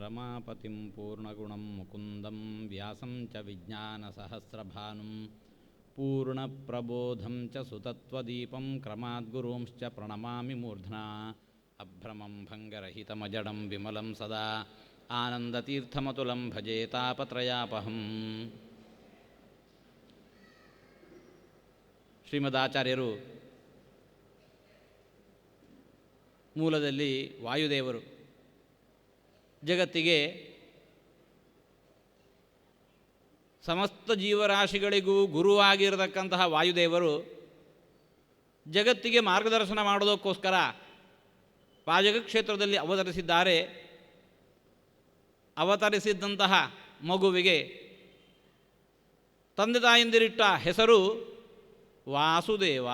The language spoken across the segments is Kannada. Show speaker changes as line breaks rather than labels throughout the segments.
ರಮಾಪತಿಂ ಪೂರ್ಣಗುಣಂ ಮುಕುಂದಂ ವ್ಯಾಸಂ ಚ ವಿಜ್ಞಾನಸಹಸ್ರಭಾನುಂ ಪೂರ್ಣಪ್ರಬೋಧಂ ಚ ಸುತತ್ವದೀಪಂ ಕ್ರಮಾದ್ಗುರುಂಶ್ಚ ಪ್ರಣಮಾಮಿ ಮೂರ್ಧ್ನಾ ಅಭ್ರಮಂ ಭಂಗರಹಿತಮಜಡಂ ವಿಮಲಂ ಸದಾ ಆನಂದತೀರ್ಥಮತುಲಂ ಭಜೆ ತಾಪತ್ರಯಾಪಹಂ. ಶ್ರೀಮದಾಚಾರ್ಯರು ಮೂಲದಲ್ಲಿ ವಾಯುದೇವರು, ಜಗತ್ತಿಗೆ ಸಮಸ್ತ ಜೀವರಾಶಿಗಳಿಗೂ ಗುರುವಾಗಿರತಕ್ಕಂತಹ ವಾಯುದೇವರು ಜಗತ್ತಿಗೆ ಮಾರ್ಗದರ್ಶನ ಮಾಡೋದಕ್ಕೋಸ್ಕರ ಪಾಜಕ ಕ್ಷೇತ್ರದಲ್ಲಿ ಅವತರಿಸಿದ್ದಾರೆ. ಅವತರಿಸಿದ್ದಂತಹ ಮಗುವಿಗೆ ತಂದೆ ತಾಯಂದಿರಿಟ್ಟ ಹೆಸರು ವಾಸುದೇವ.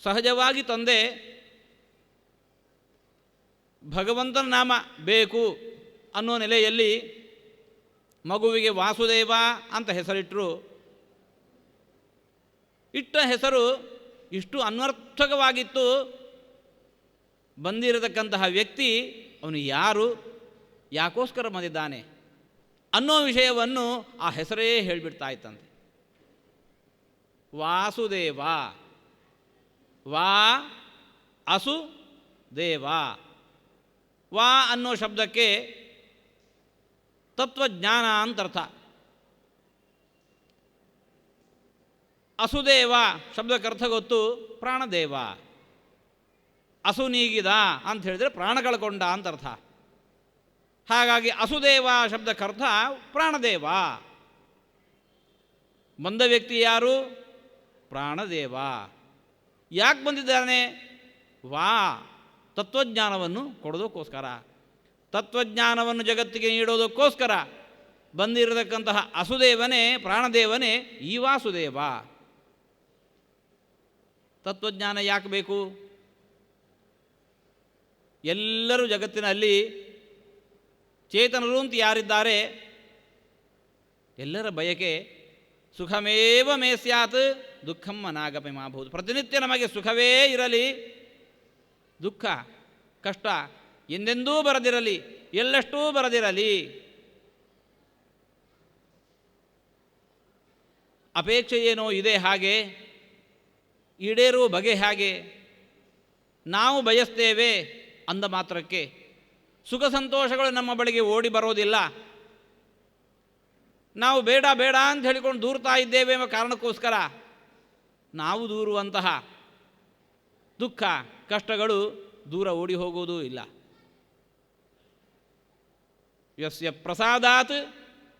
ಸಹಜವಾಗಿ ತಂದೆ ಭಗವಂತನ ನಾಮ ಬೇಕು ಅನ್ನೋ ನೆಲೆಯಲ್ಲಿ ಮಗುವಿಗೆ ವಾಸುದೇವ ಅಂತ ಹೆಸರಿಟ್ಟರು. ಇಟ್ಟ ಹೆಸರು ಇಷ್ಟು ಅನ್ವರ್ಥಕವಾಗಿತ್ತು. ಬಂದಿರತಕ್ಕಂತಹ ವ್ಯಕ್ತಿ ಅವನು ಯಾರು, ಯಾಕೋಸ್ಕರ ಬಂದಿದ್ದಾನೆ ಅನ್ನೋ ವಿಷಯವನ್ನು ಆ ಹೆಸರೇ ಹೇಳಿಬಿಡ್ತಾ ಇತ್ತಂತೆ. ವಾಸುದೇವ, ವಾ ಅಸು ದೇವ. ವಾ ಅನ್ನೋ ಶಬ್ದಕ್ಕೆ ತತ್ವಜ್ಞಾನ ಅಂತರ್ಥ. ಅಸುದೇವ ಶಬ್ದಕ್ಕರ್ಥ ಗೊತ್ತು, ಪ್ರಾಣದೇವ. ಅಸು ನೀಗಿದ ಅಂತ ಹೇಳಿದರೆ ಪ್ರಾಣ ಕಳ್ಕೊಂಡ ಅಂತರ್ಥ. ಹಾಗಾಗಿ ಅಸುದೇವ ಶಬ್ದಕ್ಕರ್ಥ ಪ್ರಾಣದೇವ. ಬಂದ ವ್ಯಕ್ತಿ ಯಾರು? ಪ್ರಾಣದೇವ. ಯಾಕೆ ಬಂದಿದ್ದಾನೆ? ವಾ ತತ್ವಜ್ಞಾನವನ್ನು ಕೊಡೋದಕ್ಕೋಸ್ಕರ, ತತ್ವಜ್ಞಾನವನ್ನು ಜಗತ್ತಿಗೆ ನೀಡೋದಕ್ಕೋಸ್ಕರ ಬಂದಿರತಕ್ಕಂತಹ ಅಸುದೇವನೇ, ಪ್ರಾಣದೇವನೇ ಈ ವಾಸುದೇವ. ತತ್ವಜ್ಞಾನ ಯಾಕೆ ಬೇಕು? ಎಲ್ಲರೂ ಜಗತ್ತಿನಲ್ಲಿ ಚೇತನರು ಅಂತ ಯಾರಿದ್ದಾರೆ ಎಲ್ಲರ ಬಯಕೆ ಸುಖಮೇವ ಮೇ ಸ್ಯಾತ್ ದುಃಖಂ ಅನಾಗಮೆ ಮಾಭೂತ್. ಪ್ರತಿನಿತ್ಯ ನಮಗೆ ಸುಖವೇ ಇರಲಿ, ದುಃಖ ಕಷ್ಟ ಎಂದೆಂದೂ ಬರದಿರಲಿ, ಎಲ್ಲಷ್ಟೂ ಬರದಿರಲಿ. ಅಪೇಕ್ಷೆ ಏನೋ ಇದೆ, ಹಾಗೆ ಈಡೇರುವ ಬಗೆ ಹಾಗೆ ನಾವು ಬಯಸ್ತೇವೆ ಅಂದ ಮಾತ್ರಕ್ಕೆ ಸುಖ ಸಂತೋಷಗಳು ನಮ್ಮ ಬಳಿಗೆ ಓಡಿ ಬರೋದಿಲ್ಲ. ನಾವು ಬೇಡ ಬೇಡ ಅಂತ ಹೇಳಿಕೊಂಡು ದೂರ್ತಾ ಇದ್ದೇವೆ ಎಂಬ ಕಾರಣಕ್ಕೋಸ್ಕರ ನಾವು ದೂರುವಂತಹ ದುಃಖ ಕಷ್ಟಗಳು ದೂರ ಓಡಿ ಹೋಗುವುದೂ ಇಲ್ಲ. ಯಸ್ಯ ಪ್ರಸಾದಾತ್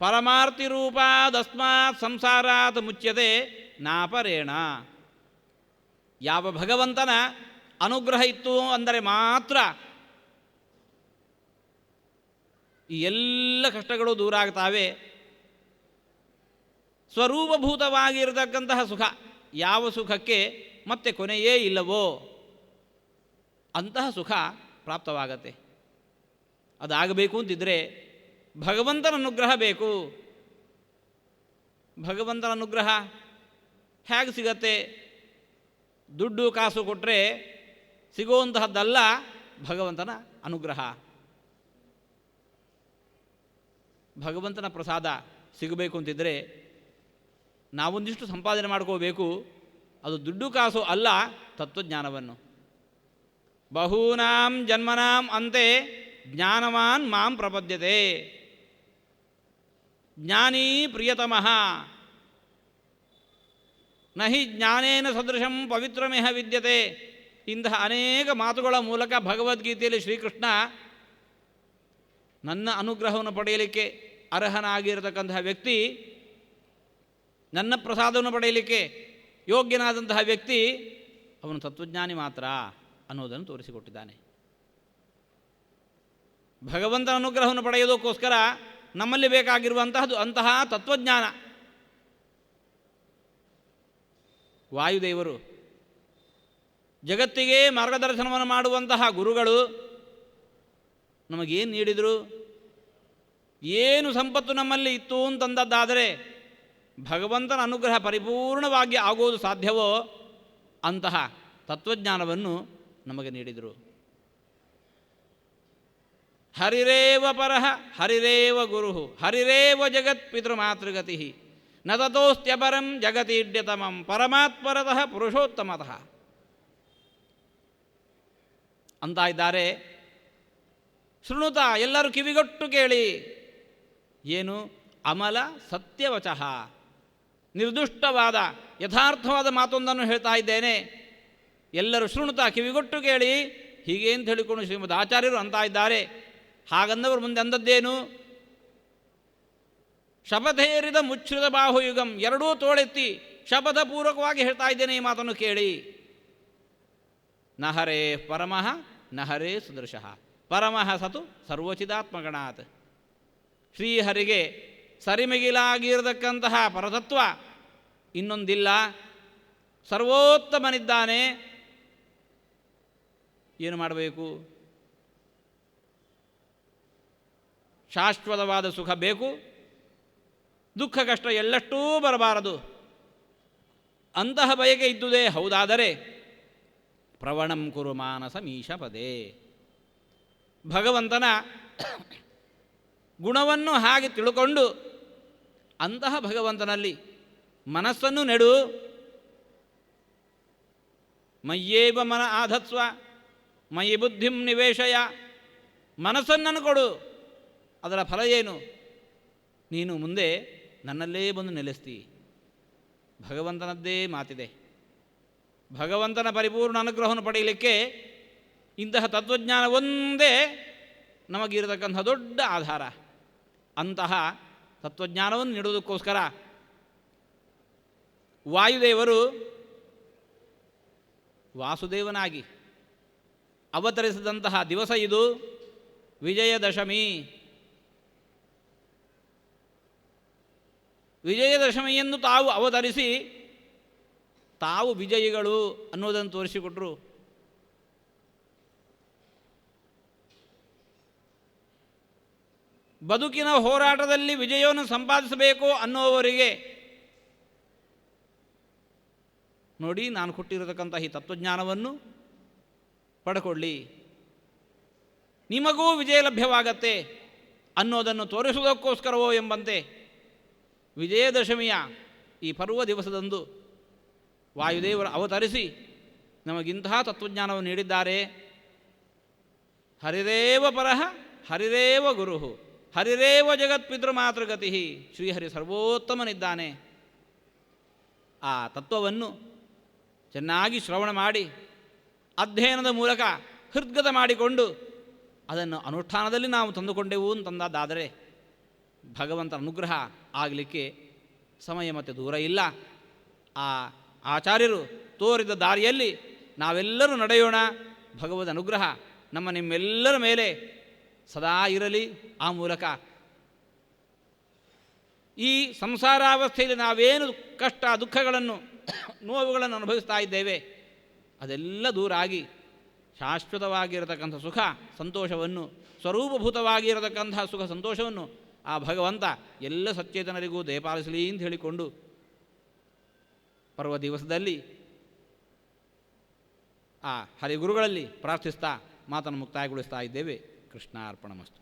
ಪರಮಾರ್ಥಿ ರೂಪಾದಸ್ಮಾತ್ ಸಂಸಾರಾತ್ ಮುಚ್ಯತೆ ನಾಪರೇಣ. ಯಾವ ಭಗವಂತನ ಅನುಗ್ರಹ ಇತ್ತು ಅಂದರೆ ಮಾತ್ರ ಈ ಎಲ್ಲ ಕಷ್ಟಗಳು ದೂರ ಆಗ್ತಾವೆ. ಸ್ವರೂಪಭೂತವಾಗಿರತಕ್ಕಂತಹ ಸುಖ, ಯಾವ ಸುಖಕ್ಕೆ ಮತ್ತೆ ಕೊನೆಯೇ ಇಲ್ಲವೋ ಅಂತಹ ಸುಖ ಪ್ರಾಪ್ತವಾಗತ್ತೆ. ಅದಾಗಬೇಕು ಅಂತಿದ್ದರೆ ಭಗವಂತನ ಅನುಗ್ರಹ ಬೇಕು. ಭಗವಂತನ ಅನುಗ್ರಹ ಹೇಗೆ ಸಿಗತ್ತೆ? ದುಡ್ಡು ಕಾಸು ಕೊಟ್ಟರೆ ಸಿಗುವಂತಹದ್ದಲ್ಲ ಭಗವಂತನ ಅನುಗ್ರಹ. ಭಗವಂತನ ಪ್ರಸಾದ ಸಿಗಬೇಕು ಅಂತಿದ್ದರೆ ನಾವೊಂದಿಷ್ಟು ಸಂಪಾದನೆ ಮಾಡ್ಕೋಬೇಕು. ಅದು ದುಡ್ಡು ಕಾಸು ಅಲ್ಲ, ತತ್ವಜ್ಞಾನವನ್ನು. ಬಹೂನಾಂ ಜನ್ಮನಾಂ ಅಂತೆ ಜ್ಞಾನವಾನ್ ಮಾಂ ಪ್ರಪದ್ಯತೆ. ಜ್ಞಾನೀ ಪ್ರಿಯತಮಃ ನಹಿ ಜ್ಞಾನೇನ ಸದೃಶಂ ಪವಿತ್ರಮೇಹ ವಿದ್ಯತೆ. ಇಂತಹ ಅನೇಕ ಮಾತುಗಳ ಮೂಲಕ ಭಗವದ್ಗೀತೆಯಲ್ಲಿ ಶ್ರೀಕೃಷ್ಣ ನನ್ನ ಅನುಗ್ರಹವನ್ನು ಪಡೆಯಲಿಕ್ಕೆ ಅರ್ಹನಾಗಿರತಕ್ಕಂತಹ ವ್ಯಕ್ತಿ, ನನ್ನ ಪ್ರಸಾದವನ್ನು ಪಡೆಯಲಿಕ್ಕೆ ಯೋಗ್ಯನಾದಂತಹ ವ್ಯಕ್ತಿ ಅವನು ತತ್ವಜ್ಞಾನಿ ಮಾತ್ರ ಅನ್ನೋದನ್ನು ತೋರಿಸಿಕೊಟ್ಟಿದ್ದಾನೆ. ಭಗವಂತನ ಅನುಗ್ರಹವನ್ನು ಪಡೆಯೋದಕ್ಕೋಸ್ಕರ ನಮ್ಮಲ್ಲಿ ಬೇಕಾಗಿರುವಂತಹದ್ದು ಅಂತಹ ತತ್ವಜ್ಞಾನ. ವಾಯುದೇವರು ಜಗತ್ತಿಗೆ ಮಾರ್ಗದರ್ಶನವನ್ನು ಮಾಡುವಂತಹ ಗುರುಗಳು ನಮಗೇನು ನೀಡಿದರು? ಏನು ಸಂಪತ್ತು ನಮ್ಮಲ್ಲಿ ಇತ್ತು ಅಂತಂದದ್ದಾದರೆ ಭಗವಂತನ ಅನುಗ್ರಹ ಪರಿಪೂರ್ಣವಾಗಿ ಆಗುವುದು ಸಾಧ್ಯವೋ ಅಂತಹ ತತ್ವಜ್ಞಾನವನ್ನು ನಮಗೆ ನೀಡಿದರು. ಹರಿರೇವ ಪರಃ ಹರಿರೇವ ಗುರು ಹರಿರೇವ ಜಗತ್ ಪಿತೃಮಾತೃಗತಿ ನ ತತೋಸ್ತ್ಯಪರಂ ಜಗತೀಡ್ಯತಮಂ ಪರಮಾತ್ಪರತಃ ಪುರುಷೋತ್ತಮತಃ ಅಂತ ಇದ್ದಾರೆ. ಶೃಣುತ ಎಲ್ಲರೂ ಕಿವಿಗೊಟ್ಟು ಕೇಳಿ. ಏನು? ಅಮಲ ಸತ್ಯವಚಃ, ನಿರ್ದುಷ್ಟವಾದ ಯಥಾರ್ಥವಾದ ಮಾತೊಂದನ್ನು ಹೇಳ್ತಾ ಇದ್ದೇನೆ. ಎಲ್ಲರೂ ಶೃಣುತ ಕಿವಿಗೊಟ್ಟು ಕೇಳಿ. ಹೀಗೆ ಅಂತ ಹೇಳಿಕೊಂಡು ಶ್ರೀಮದ್ ಆಚಾರ್ಯರು ಅಂತ ಇದ್ದಾರೆ. ಹಾಗಂದವರು ಮುಂದೆ ಅಂದದ್ದೇನು? ಶಪಥೇರಿದ ಮುಚ್ಛ್ರಿತ ಬಾಹುಯುಗಂ, ಎರಡೂ ತೋಳೆತ್ತಿ ಶಪಥಪೂರ್ವಕವಾಗಿ ಹೇಳ್ತಾ ಇದ್ದೇನೆ ಈ ಮಾತನ್ನು ಕೇಳಿ. ನ ಹರೇ ಪರಮಃ ನ ಹರೇ ಸುದೃಶಃ ಪರಮಃ ಸತು ಸರ್ವಚಿದಾತ್ಮಗಣಾತ್. ಶ್ರೀಹರಿಗೆ ಸರಿಮಿಗಿಲಾಗಿರತಕ್ಕಂತಹ ಪರತತ್ವ ಇನ್ನೊಂದಿಲ್ಲ. ಸರ್ವೋತ್ತಮನಿದ್ದಾನೆ. ಏನು ಮಾಡಬೇಕು? ಶಾಶ್ವತವಾದ ಸುಖ ಬೇಕು, ದುಃಖ ಕಷ್ಟ ಎಳ್ಳಷ್ಟೂ ಬರಬಾರದು. ಅಂತಹ ಬಯಕೆ ಇದ್ದುದೇ ಹೌದಾದರೆ ಪ್ರವಣಂ ಕುರು ಮಾನಸ ಮೀಶಪದೇ, ಭಗವಂತನ ಗುಣವನ್ನು ಹಾಗೆ ತಿಳ್ಕೊಂಡು ಅಂತಹ ಭಗವಂತನಲ್ಲಿ ಮನಸ್ಸನ್ನು ನೆಡು. ಮಯ್ಯೇವ ಮನ ಆಧತ್ಸ್ವ ಮಯಿ ಬುದ್ಧಿಂ ನಿವೇಶಯ, ಮನಸ್ಸನ್ನು ಕೊಡು. ಅದರ ಫಲ ಏನು? ನೀನು ಮುಂದೆ ನನ್ನಲ್ಲೇ ಬಂದು ನೆಲೆಸ್ತಿ. ಭಗವಂತನದ್ದೇ ಮಾತಿದೆ. ಭಗವಂತನ ಪರಿಪೂರ್ಣ ಅನುಗ್ರಹವನ್ನು ಪಡೆಯಲಿಕ್ಕೆ ಇಂತಹ ತತ್ವಜ್ಞಾನ ಒಂದೇ ನಮಗಿರತಕ್ಕಂಥ ದೊಡ್ಡ ಆಧಾರ. ಅಂತಹ ತತ್ವಜ್ಞಾನವನ್ನು ನೀಡುವುದಕ್ಕೋಸ್ಕರ ವಾಯುದೇವರು ವಾಸುದೇವನಾಗಿ ಅವತರಿಸಿದಂತಹ ದಿವಸ ಇದು. ವಿಜಯದಶಮಿ. ವಿಜಯದಶಮಿಯನ್ನು ತಾವು ಅವತರಿಸಿ ತಾವು ವಿಜಯಿಗಳು ಅನ್ನೋದನ್ನು ತೋರಿಸಿಕೊಟ್ರು. ಬದುಕಿನ ಹೋರಾಟದಲ್ಲಿ ವಿಜಯವನ್ನು ಸಂಪಾದಿಸಬೇಕು ಅನ್ನುವವರಿಗೆ ನೋಡಿ, ನಾನು ಕೊಟ್ಟಿರತಕ್ಕಂಥ ಈ ತತ್ವಜ್ಞಾನವನ್ನು ಪಡ್ಕೊಳ್ಳಿ, ನಿಮಗೂ ವಿಜಯ ಲಭ್ಯವಾಗತ್ತೆ ಅನ್ನೋದನ್ನು ತೋರಿಸುವುದಕ್ಕೋಸ್ಕರವೋ ಎಂಬಂತೆ ವಿಜಯದಶಮಿಯ ಈ ಪರ್ವ ದಿವಸದಂದು ವಾಯುದೇವರು ಅವತರಿಸಿ ನಮಗಿಂತಹ ತತ್ವಜ್ಞಾನವನ್ನು ನೀಡಿದ್ದಾರೆ. ಹರಿರೇವ ಪರಃ ಹರಿರೇವ ಗುರು ಹರಿರೇವ ಜಗತ್ ಪಿತೃಮಾತೃಗತಿ. ಶ್ರೀಹರಿ ಸರ್ವೋತ್ತಮನಿದ್ದಾನೆ. ಆ ತತ್ವವನ್ನು ಚೆನ್ನಾಗಿ ಶ್ರವಣ ಮಾಡಿ ಅಧ್ಯಯನದ ಮೂಲಕ ಹೃದ್ಗತ ಮಾಡಿಕೊಂಡು ಅದನ್ನು ಅನುಷ್ಠಾನದಲ್ಲಿ ನಾವು ತಂದುಕೊಂಡೆವು ಅಂತಂದಾದರೆ ಭಗವಂತನ ಅನುಗ್ರಹ ಆಗಲಿಕ್ಕೆ ಸಮಯ ಮತ್ತು ದೂರ ಇಲ್ಲ. ಆ ಆಚಾರ್ಯರು ತೋರಿದ ದಾರಿಯಲ್ಲಿ ನಾವೆಲ್ಲರೂ ನಡೆಯೋಣ. ಭಗವದ್ ಅನುಗ್ರಹ ನಿಮ್ಮೆಲ್ಲರ ಮೇಲೆ ಸದಾ ಇರಲಿ. ಆ ಮೂಲಕ ಈ ಸಂಸಾರಾವಸ್ಥೆಯಲ್ಲಿ ನಾವೇನು ಕಷ್ಟ ದುಃಖಗಳನ್ನು ನೋವುಗಳನ್ನು ಅನುಭವಿಸ್ತಾ ಇದ್ದೇವೆ ಅದೆಲ್ಲ ದೂರ ಆಗಿ ಶಾಶ್ವತವಾಗಿರತಕ್ಕಂಥ ಸುಖ ಸಂತೋಷವನ್ನು, ಸ್ವರೂಪಭೂತವಾಗಿರತಕ್ಕಂಥ ಸುಖ ಸಂತೋಷವನ್ನು ಆ ಭಗವಂತ ಎಲ್ಲ ಸಚೇತನರಿಗೂ ದಯಪಾಲಿಸಲಿ ಅಂತ ಹೇಳಿಕೊಂಡು ಪರ್ವ ದಿವಸದಲ್ಲಿ ಆ ಹರಿಗುರುಗಳಲ್ಲಿ ಪ್ರಾರ್ಥಿಸ್ತಾ ಮಾತನ್ನು ಮುಕ್ತಾಯಗೊಳಿಸ್ತಾ ಇದ್ದೇವೆ. ಕೃಷ್ಣಾರ್ಪಣಮಸ್ತು.